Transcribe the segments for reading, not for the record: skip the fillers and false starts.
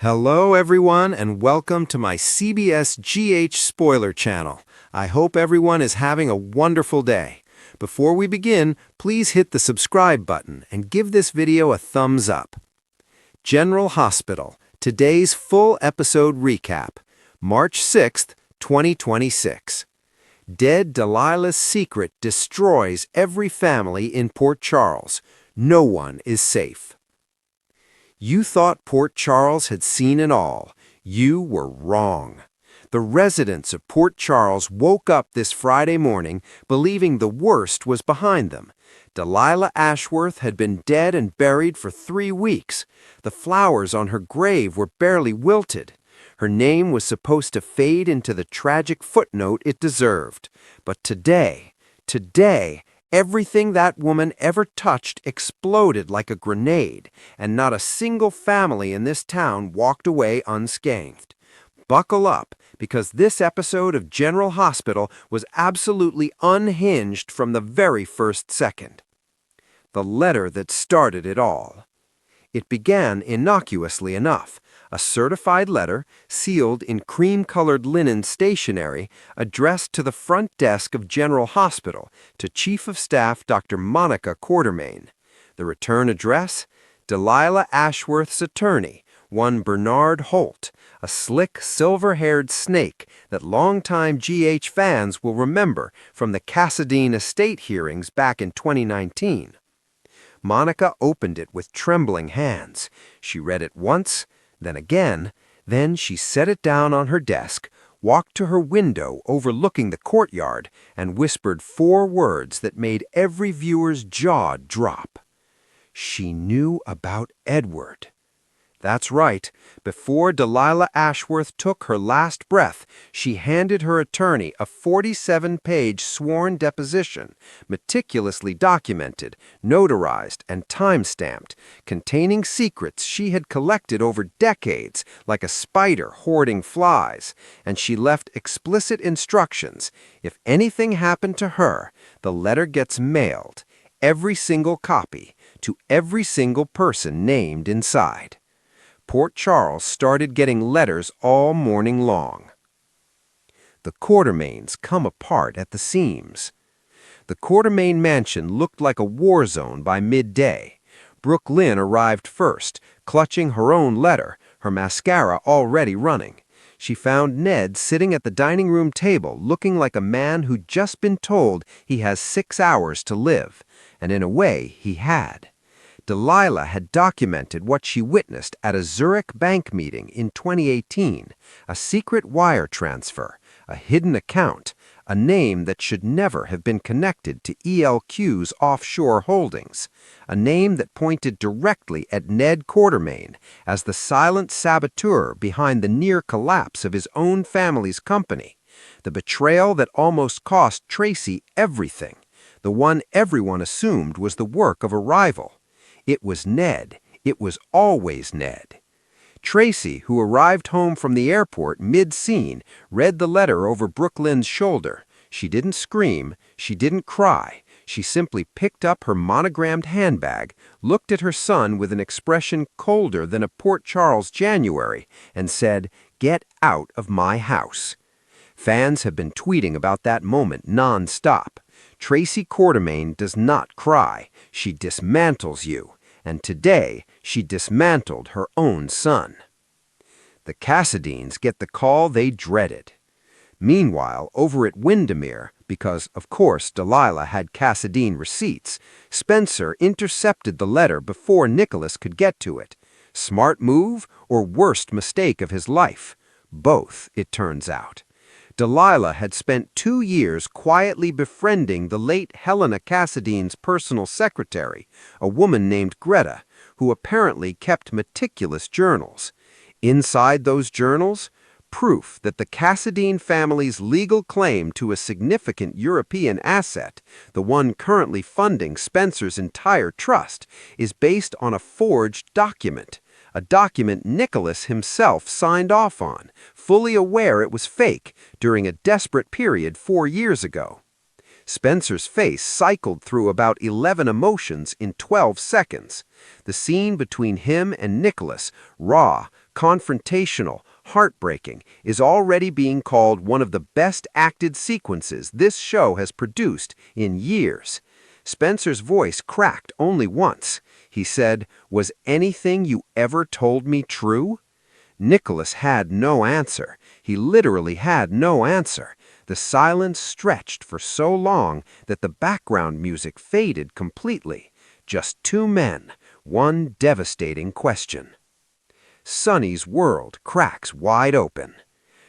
Hello, everyone, and welcome to my CBS GH spoiler channel. I hope everyone is having a wonderful day. Before we begin, please hit the subscribe button and give this video a thumbs up. General Hospital, today's full episode recap, March 6th, 2026. Dead Delilah's secret destroys every family in Port Charles. No one is safe. You thought Port Charles had seen it all. You were wrong. The residents of Port Charles woke up this Friday morning believing the worst was behind them. Delilah Ashworth had been dead and buried for 3 weeks. The flowers on her grave were barely wilted. Her name was supposed to fade into the tragic footnote it deserved. But today, everything that woman ever touched exploded like a grenade, and not a single family in this town walked away unscathed. Buckle up, because this episode of General Hospital was absolutely unhinged from the very first second. The letter that started it all. It began innocuously enough. A certified letter, sealed in cream-colored linen stationery, addressed to the front desk of General Hospital to Chief of Staff Dr. Monica Quartermaine. The return address? Delilah Ashworth's attorney, one Bernard Holt, a slick, silver-haired snake that longtime GH fans will remember from the Cassadine estate hearings back in 2019. Monica opened it with trembling hands. She read it once, then again, then she set it down on her desk, walked to her window overlooking the courtyard, and whispered 4 words that made every viewer's jaw drop. She knew about Edward. That's right. Before Delilah Ashworth took her last breath, she handed her attorney a 47-page sworn deposition, meticulously documented, notarized, and time-stamped, containing secrets she had collected over decades like a spider hoarding flies, and she left explicit instructions. If anything happened to her, the letter gets mailed, every single copy, to every single person named inside. Port Charles started getting letters all morning long. The Quartermaines come apart at the seams. The Quartermaine mansion looked like a war zone by midday. Brooke Lynn arrived first, clutching her own letter, her mascara already running. She found Ned sitting at the dining room table looking like a man who'd just been told he has 6 hours to live, and in a way he had. Delilah had documented what she witnessed at a Zurich bank meeting in 2018, a secret wire transfer, a hidden account, a name that should never have been connected to ELQ's offshore holdings, a name that pointed directly at Ned Quartermaine as the silent saboteur behind the near collapse of his own family's company, the betrayal that almost cost Tracy everything, the one everyone assumed was the work of a rival. It was Ned. It was always Ned. Tracy, who arrived home from the airport mid-scene, read the letter over Brooke Lynn's shoulder. She didn't scream. She didn't cry. She simply picked up her monogrammed handbag, looked at her son with an expression colder than a Port Charles January, and said, "Get out of my house." Fans have been tweeting about that moment non-stop. Tracy Quartermaine does not cry. She dismantles you. And today, she dismantled her own son. The Cassadines get the call they dreaded. Meanwhile, over at Windermere, because, of course, Delilah had Cassadine receipts, Spencer intercepted the letter before Nicholas could get to it. Smart move or worst mistake of his life? Both, it turns out. Delilah had spent 2 years quietly befriending the late Helena Cassadine's personal secretary, a woman named Greta, who apparently kept meticulous journals. Inside those journals, proof that the Cassadine family's legal claim to a significant European asset, the one currently funding Spencer's entire trust, is based on a forged document. A document Nicholas himself signed off on, fully aware it was fake, during a desperate period 4 years ago. Spencer's face cycled through about 11 emotions in 12 seconds. The scene between him and Nicholas, raw, confrontational, heartbreaking, is already being called one of the best acted sequences this show has produced in years. Spencer's voice cracked only once. He said, "Was anything you ever told me true?" Nicholas had no answer. He literally had no answer. The silence stretched for so long that the background music faded completely. Just two men, one devastating question. Sonny's world cracks wide open.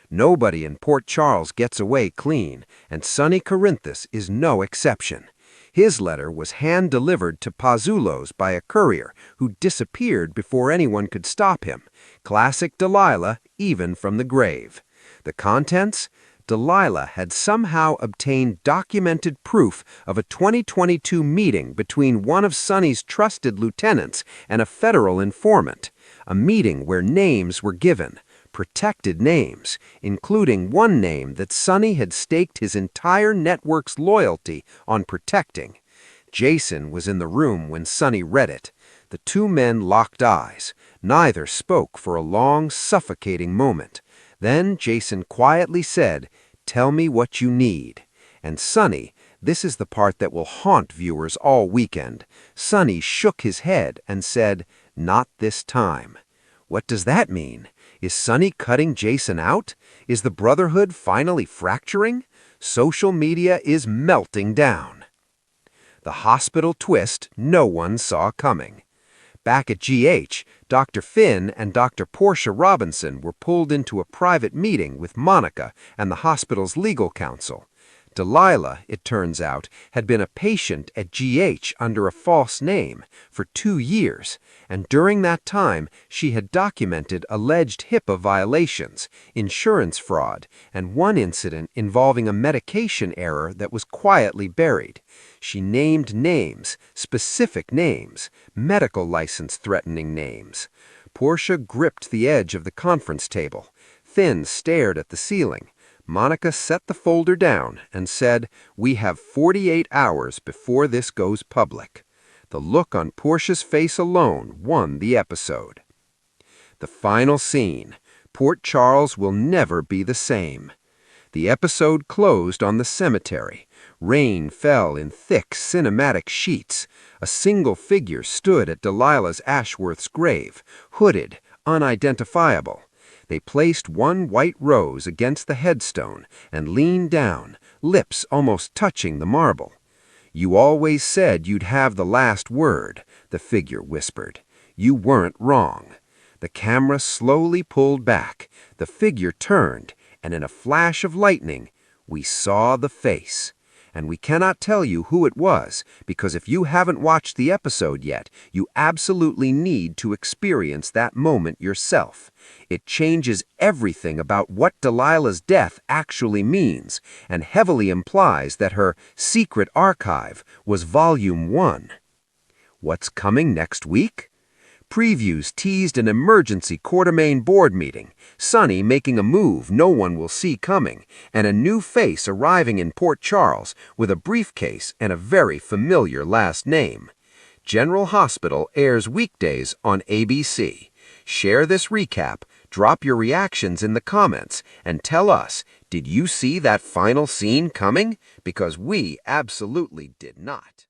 Nobody in Port Charles gets away clean, and Sonny Corinthus is no exception. His letter was hand-delivered to Pazzulo's by a courier who disappeared before anyone could stop him. Classic Delilah, even from the grave. The contents? Delilah had somehow obtained documented proof of a 2022 meeting between one of Sonny's trusted lieutenants and a federal informant. A meeting where names were given, protected names, including one name that Sonny had staked his entire network's loyalty on protecting. Jason was in the room when Sonny read it. The two men locked eyes. Neither spoke for a long, suffocating moment. Then Jason quietly said, "Tell me what you need." And Sonny, this is the part that will haunt viewers all weekend, Sonny shook his head and said, "Not this time." What does that mean? Is Sonny cutting Jason out? Is the Brotherhood finally fracturing? Social media is melting down. The hospital twist no one saw coming. Back at GH, Dr. Finn and Dr. Portia Robinson were pulled into a private meeting with Monica and the hospital's legal counsel. Delilah, it turns out, had been a patient at GH under a false name for 2 years, and during that time she had documented alleged HIPAA violations, insurance fraud, and one incident involving a medication error that was quietly buried. She named names, specific names, medical license threatening names. Portia gripped the edge of the conference table. Finn stared at the ceiling. Monica set the folder down and said, "We have 48 hours before this goes public." The look on Portia's face alone won the episode. The final scene. Port Charles will never be the same. The episode closed on the cemetery. Rain fell in thick cinematic sheets. A single figure stood at Delilah's Ashworth's grave, hooded, unidentifiable. They placed one white rose against the headstone and leaned down, lips almost touching the marble. "You always said you'd have the last word," the figure whispered. "You weren't wrong." The camera slowly pulled back. The figure turned, and in a flash of lightning, we saw the face. And we cannot tell you who it was, because if you haven't watched the episode yet, you absolutely need to experience that moment yourself. It changes everything about what Delilah's death actually means, and heavily implies that her secret archive was Volume 1. What's coming next week? Previews teased an emergency Quartermaine board meeting, Sonny making a move no one will see coming, and a new face arriving in Port Charles with a briefcase and a very familiar last name. General Hospital airs weekdays on ABC. Share this recap, drop your reactions in the comments, and tell us, did you see that final scene coming? Because we absolutely did not.